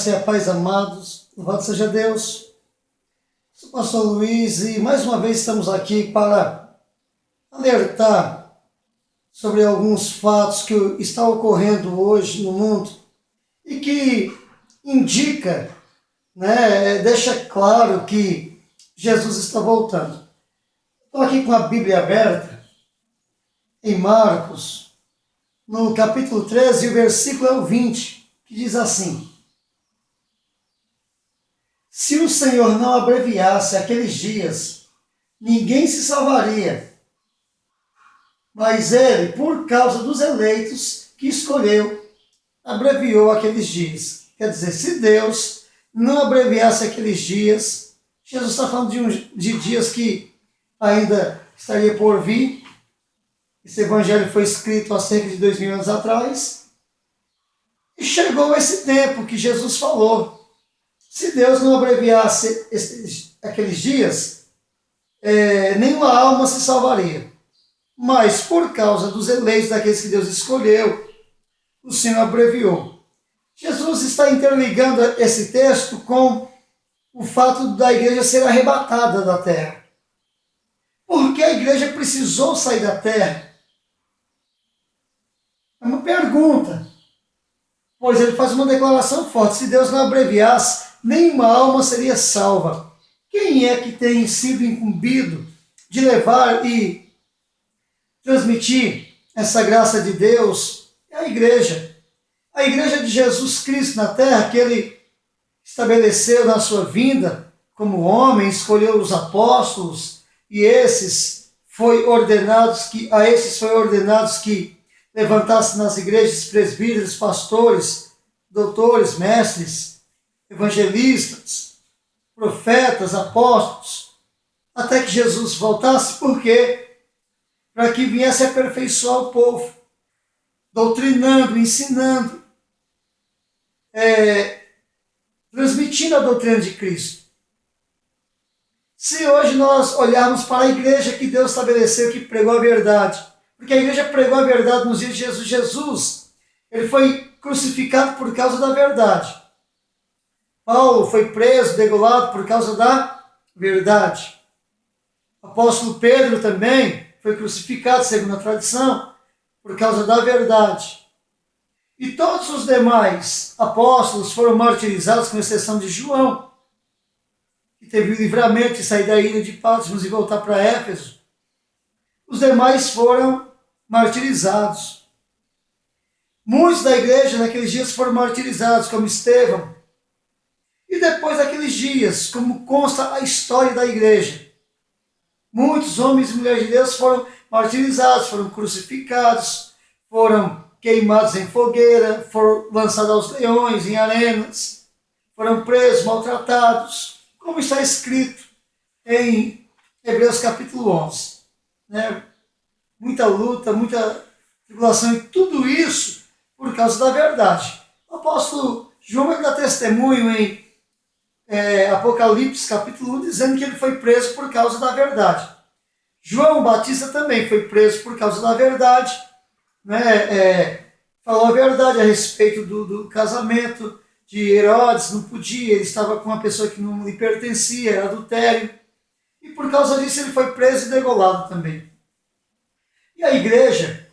graça e a paz, amados. Louvado seja Deus. Sou o pastor Luiz e mais uma vez estamos aqui para alertar sobre alguns fatos que estão ocorrendo hoje no mundo e que indica, deixa claro que Jesus está voltando. Estou aqui com a Bíblia aberta em Marcos, no capítulo 13, o versículo é o 20, que diz assim: se o Senhor não abreviasse aqueles dias, ninguém se salvaria. Mas ele, por causa dos eleitos que escolheu, abreviou aqueles dias. Quer dizer, se Deus não abreviasse aqueles dias, Jesus está falando de dias que ainda estaria por vir. Esse evangelho foi escrito há cerca de 2000 anos atrás. E chegou esse tempo que Jesus falou. Se Deus não abreviasse aqueles dias, nenhuma alma se salvaria. Mas por causa dos eleitos, daqueles que Deus escolheu, o Senhor abreviou. Jesus está interligando esse texto com o fato da igreja ser arrebatada da terra. Porque a igreja precisou sair da terra? É uma pergunta. Pois ele faz uma declaração forte: se Deus não abreviasse, nenhuma alma seria salva. Quem é que tem sido incumbido de levar e transmitir essa graça de Deus? É a igreja. A igreja de Jesus Cristo na terra, que ele estabeleceu na sua vinda como homem, escolheu os apóstolos, e a esses foi ordenados que levantassem nas igrejas presbíteros, pastores, doutores, mestres, evangelistas, profetas, apóstolos, até que Jesus voltasse. Por quê? Para que viesse aperfeiçoar o povo, doutrinando, ensinando, transmitindo a doutrina de Cristo. Se hoje nós olharmos para a igreja que Deus estabeleceu, que pregou a verdade, porque a igreja pregou a verdade nos dias de Jesus. Jesus, ele foi crucificado por causa da verdade. Paulo foi preso, degolado por causa da verdade. O apóstolo Pedro também foi crucificado, segundo a tradição, por causa da verdade. E todos os demais apóstolos foram martirizados, com exceção de João, que teve o livramento de sair da ilha de Patmos e voltar para Éfeso. Os demais foram martirizados. Muitos da igreja naqueles dias foram martirizados, como Estevão. E depois daqueles dias, como consta a história da igreja, muitos homens e mulheres de Deus foram martirizados, foram crucificados, foram queimados em fogueira, foram lançados aos leões, em arenas, foram presos, maltratados, como está escrito em Hebreus capítulo 11. Muita luta, muita tribulação, e tudo isso por causa da verdade. O apóstolo João vai dar testemunho em Apocalipse capítulo 1, dizendo que ele foi preso por causa da verdade. João Batista também foi preso por causa da verdade, falou a verdade a respeito do casamento de Herodes, não podia, ele estava com uma pessoa que não lhe pertencia, era adultério, e por causa disso ele foi preso e degolado também. E a igreja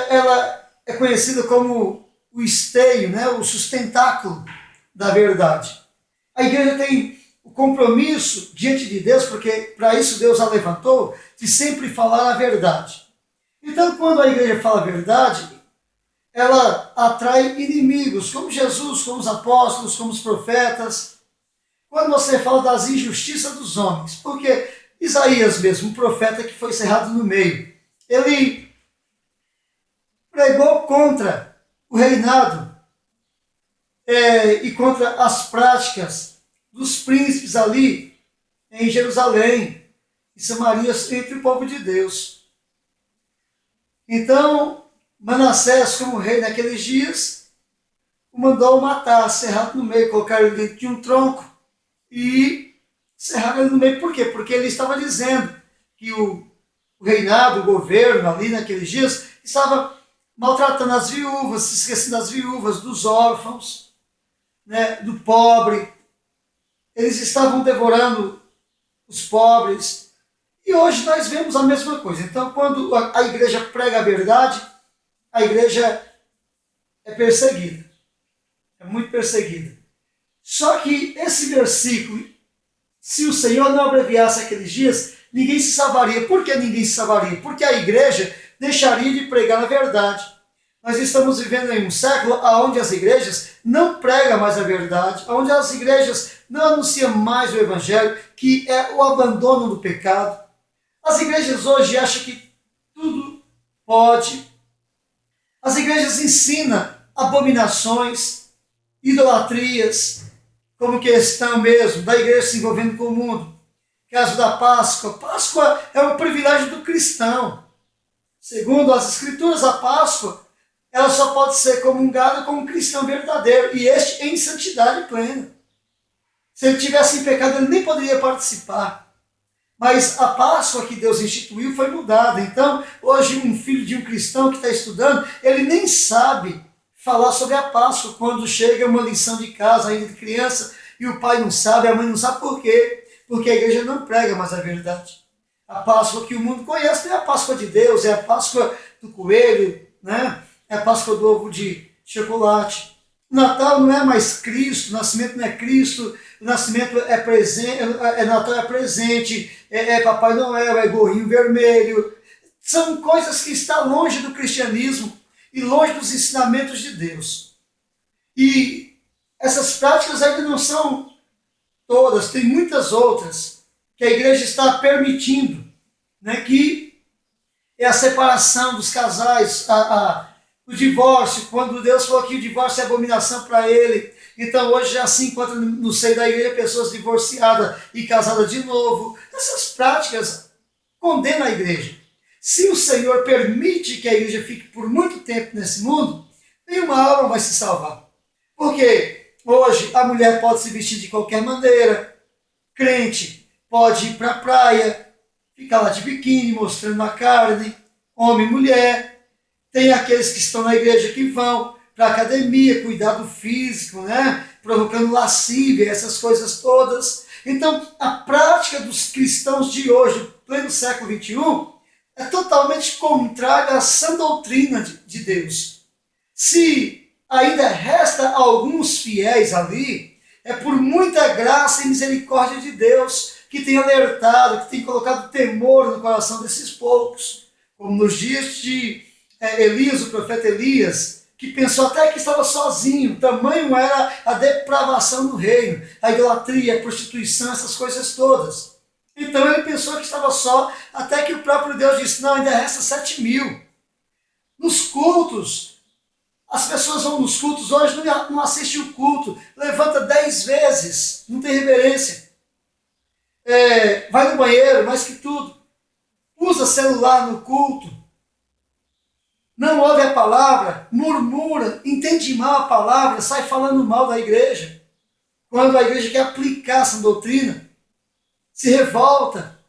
ela é conhecida como o esteio, o sustentáculo da verdade. A igreja tem o compromisso diante de Deus, porque para isso Deus a levantou, de sempre falar a verdade. Então, quando a igreja fala a verdade, ela atrai inimigos, como Jesus, como os apóstolos, como os profetas. Quando você fala das injustiças dos homens, porque Isaías mesmo, um profeta que foi cerrado no meio, ele pregou contra o reinado e contra as práticas dos príncipes ali em Jerusalém, em Samaria, entre o povo de Deus. Então, Manassés, como rei naqueles dias, o mandou matar, cerrado no meio, colocar ele dentro de um tronco e cerrar ele no meio. Por quê? Porque ele estava dizendo que o reinado, o governo ali naqueles dias, estava maltratando as viúvas, se esquecendo das viúvas, dos órfãos. né, do pobre. Eles estavam devorando os pobres. E hoje nós vemos a mesma coisa. Então, quando a igreja prega a verdade, a igreja é perseguida. É muito perseguida. Só que esse versículo, se o Senhor não abreviasse aqueles dias, ninguém se salvaria. Por que ninguém se salvaria? Porque a igreja deixaria de pregar a verdade. Nós estamos vivendo em um século onde as igrejas não pregam mais a verdade, onde as igrejas não anunciam mais o evangelho, que é o abandono do pecado. As igrejas hoje acham que tudo pode. As igrejas ensinam abominações, idolatrias, como questão mesmo da igreja se envolvendo com o mundo. Caso da Páscoa. Páscoa é um privilégio do cristão. Segundo as Escrituras, a Páscoa ela só pode ser comungada com um cristão verdadeiro, e este em santidade plena. Se ele tivesse em pecado, ele nem poderia participar. Mas a Páscoa que Deus instituiu foi mudada. Então, hoje, um filho de um cristão que está estudando, ele nem sabe falar sobre a Páscoa quando chega uma lição de casa, ainda de criança, e o pai não sabe, a mãe não sabe por quê. Porque a igreja não prega mais a verdade. A Páscoa que o mundo conhece não é a Páscoa de Deus, é a Páscoa do coelho, né? É a Páscoa do ovo de chocolate. O Natal não é mais Cristo, o nascimento não é Cristo, o nascimento é presente, Natal é presente, é Papai Noel, é gorrinho vermelho. São coisas que estão longe do cristianismo e longe dos ensinamentos de Deus. E essas práticas ainda não são todas, tem muitas outras que a igreja está permitindo, né, que é a separação dos casais, o divórcio, quando Deus falou que o divórcio é abominação para ele. Então hoje já se encontra no seio da igreja pessoas divorciadas e casadas de novo. Essas práticas condenam a igreja. Se o Senhor permite que a igreja fique por muito tempo nesse mundo, nenhuma alma vai se salvar. Porque hoje a mulher pode se vestir de qualquer maneira, crente pode ir para a praia, ficar lá de biquíni, mostrando a carne, homem e mulher. Tem aqueles que estão na igreja que vão para a academia, cuidado físico, né? Provocando lascívia, essas coisas todas. Então, a prática dos cristãos de hoje, pleno século XXI, é totalmente contrária à sã doutrina de Deus. Se ainda resta alguns fiéis ali, é por muita graça e misericórdia de Deus que tem alertado, que tem colocado temor no coração desses poucos, como nos dias de Elias, o profeta Elias, que pensou até que estava sozinho, tamanho era a depravação do reino, a idolatria, a prostituição, essas coisas todas. Então ele pensou que estava só, até que o próprio Deus disse, não, ainda resta 7.000. Nos cultos, as pessoas vão nos cultos, hoje não assiste o culto, levanta 10 vezes, não tem reverência. Vai no banheiro, mais que tudo. Usa celular no culto. Não ouve a palavra, murmura, entende mal a palavra, sai falando mal da igreja. Quando a igreja quer aplicar essa doutrina, se revolta.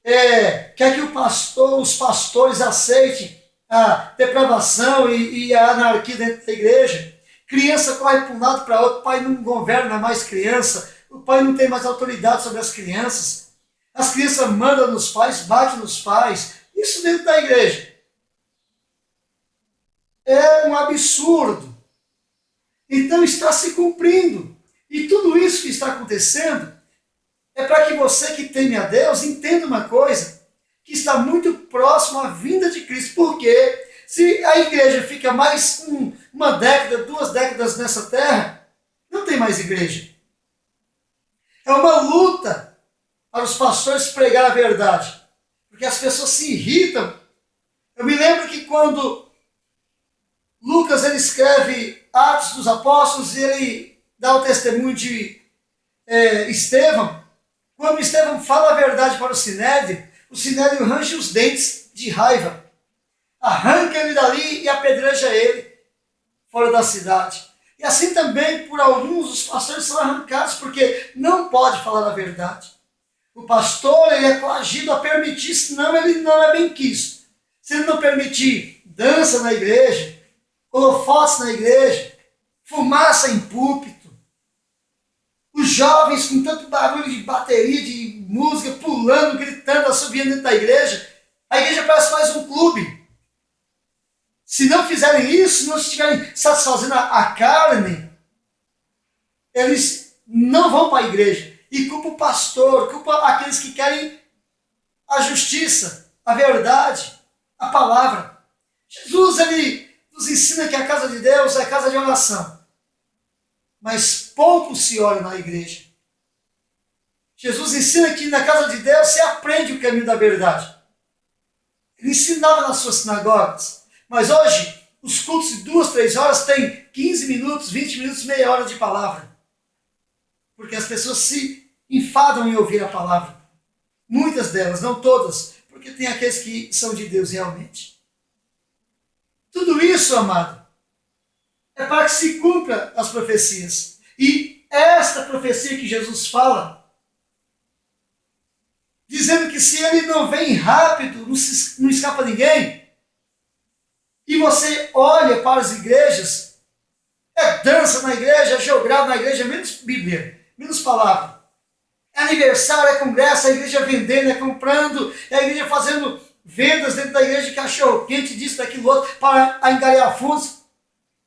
Quer que os pastores aceitem a depravação e a anarquia dentro da igreja. Criança corre para um lado para outro, o pai não governa mais criança, o pai não tem mais autoridade sobre as crianças. As crianças mandam nos pais, batem nos pais. Isso dentro da igreja. É um absurdo. Então está se cumprindo. E tudo isso que está acontecendo é para que você que teme a Deus entenda uma coisa, que está muito próximo à vinda de Cristo. Porque se a igreja fica mais uma década, 2 décadas nessa terra, não tem mais igreja. É uma luta para os pastores pregar a verdade. Porque as pessoas se irritam. Eu me lembro que quando Lucas ele escreve Atos dos Apóstolos e ele dá o testemunho de Estevão. Quando Estevão fala a verdade para o Sinédrio range os dentes de raiva. Arranca ele dali e apedreja ele fora da cidade. E assim também por alguns os pastores são arrancados porque não pode falar a verdade. O pastor ele é coagido a permitir, senão ele não é bem quisto. Se ele não permitir dança na igreja, holofotes na igreja, fumaça em púlpito, os jovens com tanto barulho de bateria, de música, pulando, gritando, assobiando dentro da igreja. A igreja parece mais um clube. Se não fizerem isso, se não estiverem satisfazendo a carne, eles não vão para a igreja. E culpa o pastor, culpa aqueles que querem a justiça, a verdade, a palavra. Jesus, ele nos ensina que a casa de Deus é a casa de oração. Mas pouco se ora na igreja. Jesus ensina que na casa de Deus você aprende o caminho da verdade. Ele ensinava nas suas sinagogas. Mas hoje, os cultos de 2, 3 horas têm 15 minutos, 20 minutos, meia hora de palavra. Porque as pessoas se enfadam em ouvir a palavra. Muitas delas, não todas, porque tem aqueles que são de Deus realmente. Tudo isso, amado, é para que se cumpra as profecias. E esta profecia que Jesus fala, dizendo que se ele não vem rápido, não escapa ninguém, e você olha para as igrejas, é dança na igreja, é jogado na igreja, menos Bíblia, menos palavra. É aniversário, é congresso, é a igreja vendendo, é comprando, é a igreja fazendo vendas dentro da igreja de cachorro quente, disso, daquilo outro, para angariar fundos.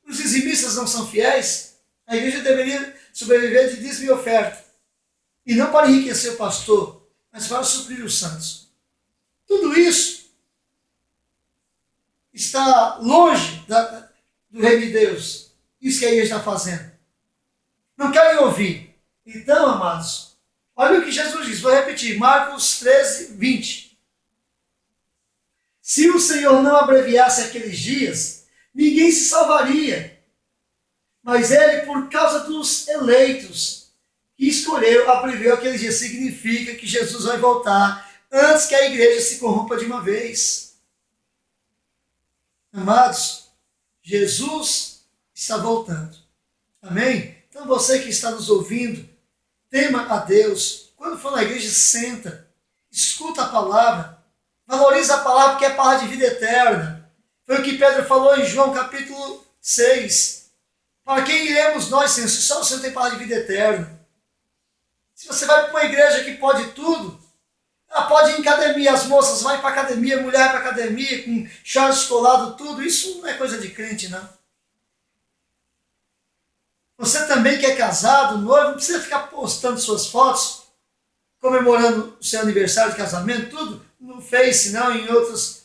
Os dizimistas não são fiéis. A igreja deveria sobreviver de dízimo e oferta. E não para enriquecer o pastor, mas para suprir os santos. Tudo isso está longe do reino de Deus. Isso que a igreja está fazendo. Não querem ouvir. Então, amados, olha o que Jesus diz. Vou repetir. Marcos 13, 20. Se o Senhor não abreviasse aqueles dias, ninguém se salvaria. Mas ele, por causa dos eleitos que escolheu, abreviou aqueles dias. Significa que Jesus vai voltar antes que a igreja se corrompa de uma vez. Amados, Jesus está voltando. Amém? Então você que está nos ouvindo, tema a Deus. Quando for na igreja, senta, escuta a palavra, valoriza a palavra, porque é a palavra de vida eterna. Foi o que Pedro falou em João capítulo 6. Para quem iremos nós, Senhor, se só o Senhor tem palavra de vida eterna? Se você vai para uma igreja que pode tudo, ela pode ir em academia, as moças vão para academia, a mulher vai para academia, com short escolado, tudo. Isso não é coisa de crente, não. Você também que é casado, noivo, não precisa ficar postando suas fotos, comemorando o seu aniversário de casamento, tudo, no Face, não, em outros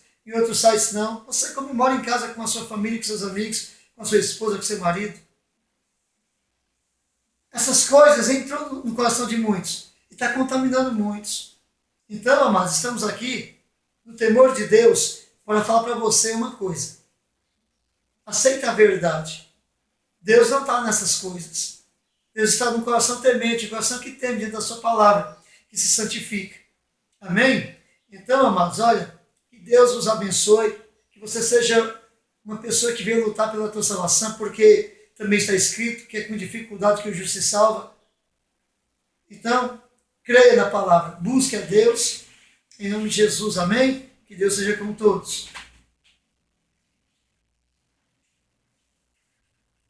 sites, não. Você comemora em casa com a sua família, com seus amigos, com a sua esposa, com seu marido. Essas coisas entram no coração de muitos e está contaminando muitos. Então, amados, estamos aqui no temor de Deus para falar para você uma coisa. Aceita a verdade. Deus não está nessas coisas. Deus está no coração temente, o coração que teme diante da sua palavra, que se santifica. Amém? Então, amados, olha, que Deus os abençoe, que você seja uma pessoa que venha lutar pela tua salvação, porque também está escrito que é com dificuldade que o justo se salva. Então, creia na palavra, busque a Deus, em nome de Jesus, amém? Que Deus seja com todos.